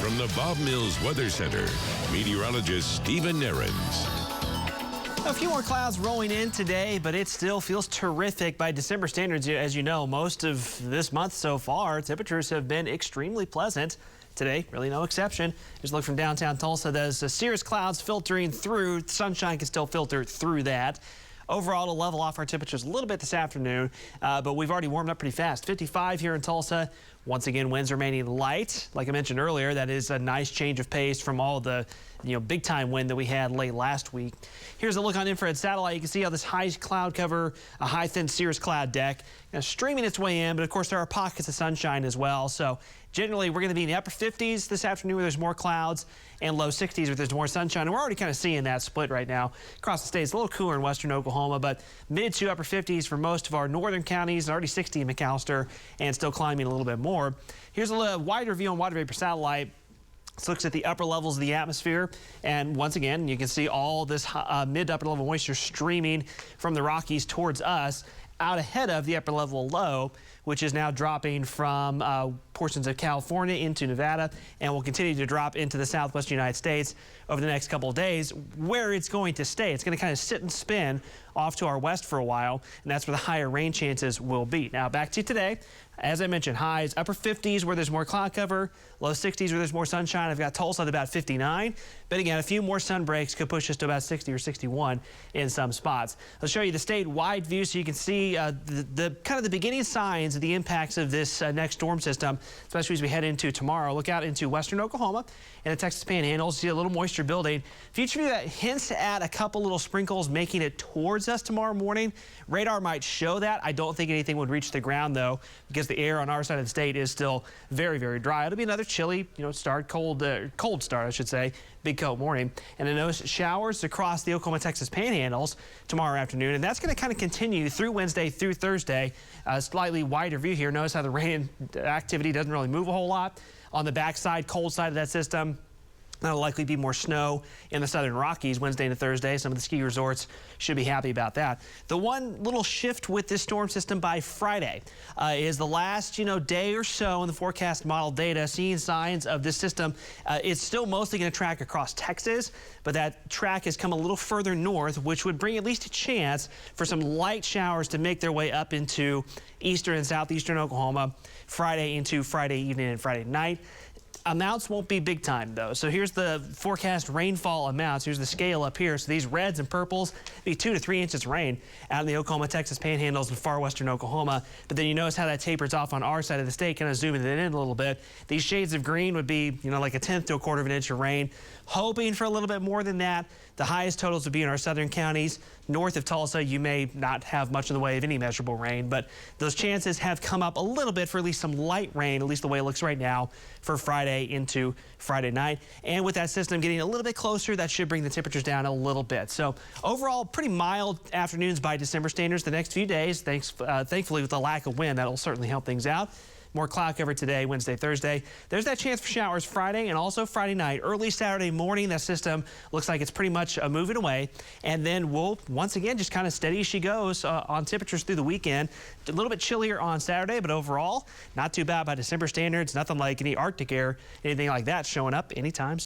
From the Bob Mills Weather Center, meteorologist Stephen Nehrenz. A few more clouds rolling in today, but it still feels terrific by December standards. As you know, most of this month so far, temperatures have been extremely pleasant. Today, really no exception. Just look from downtown Tulsa. There's cirrus clouds filtering through. Sunshine can still filter through that. Overall, to level off our temperatures a little bit this afternoon, but we've already warmed up pretty fast. 55 here in Tulsa. Once again, winds remaining light. Like I mentioned earlier, that is a nice change of pace from all the big time wind that we had late last week. Here's a look on infrared satellite. You can see how this high cloud cover, a high thin cirrus cloud deck, streaming its way in, but of course there are pockets of sunshine as well. So generally we're going to be in the upper 50s this afternoon where there's more clouds, and low 60s where there's more sunshine. And we're already kind of seeing that split right now across the state. It's a little cooler in western Oklahoma, but mid to upper 50s for most of our northern counties, already 60 in McAllister, and still climbing a little bit more. Here's a wider view on water vapor satellite. This looks at the upper levels of the atmosphere, and once again you can see all this mid to upper level moisture streaming from the Rockies towards us out ahead of the upper level low, which is now dropping from portions of California into Nevada and will continue to drop into the southwest United States over the next couple of days, where it's going to stay. It's going to kind of sit and spin off to our west for a while, and that's where the higher rain chances will be. Now back to today. As I mentioned, highs upper 50s where there's more cloud cover, low 60s where there's more sunshine. I've got Tulsa at about 59, but again, a few more sun breaks could push us to about 60 or 61 in some spots. I'll show you the statewide view so you can see the kind of the beginning signs of the impacts of this next storm system, especially as we head into tomorrow. Look out into western Oklahoma and the Texas Panhandle. See a little moisture building. Future view that hints at a couple little sprinkles making it towards us tomorrow morning. Radar might show that. I don't think anything would reach the ground though, because the air on our side of the state is still very, very dry. It'll be another chilly, start, cold start, I should say. Big cold morning. And I notice showers across the Oklahoma-Texas panhandles tomorrow afternoon, and that's going to kind of continue through Wednesday through Thursday. A slightly wider view here. Notice how the rain activity doesn't really move a whole lot. On the backside, cold side of that system, that'll likely be more snow in the southern Rockies Wednesday into Thursday. Some of the ski resorts should be happy about that. The one little shift with this storm system by Friday is the last day or so in the forecast model data seeing signs of this system. It's still mostly going to track across Texas, but that track has come a little further north, which would bring at least a chance for some light showers to make their way up into eastern and southeastern Oklahoma Friday into Friday evening and Friday night. Amounts won't be big time though. So here's the forecast rainfall amounts. Here's the scale up here. So these reds and purples be 2 to 3 inches rain out in the Oklahoma, Texas panhandles and far western Oklahoma. But then you notice how that tapers off on our side of the state, kind of zooming it in a little bit. These shades of green would be, like a 1/10 to a 1/4 of an inch of rain. Hoping for a little bit more than that. The highest totals would be in our southern counties. North of Tulsa, you may not have much in the way of any measurable rain, but those chances have come up a little bit for at least some light rain, at least the way it looks right now, for Friday into Friday night. And with that system getting a little bit closer, that should bring the temperatures down a little bit. So overall, pretty mild afternoons by December standards the next few days. Thankfully, with the lack of wind, that'll certainly help things out. More cloud cover today, Wednesday, Thursday. There's that chance for showers Friday and also Friday night. Early Saturday morning, that system looks like it's pretty much moving away. And then we'll, once again, just kind of steady as she goes on temperatures through the weekend. A little bit chillier on Saturday, but overall, not too bad by December standards. Nothing like any Arctic air, anything like that showing up anytime soon.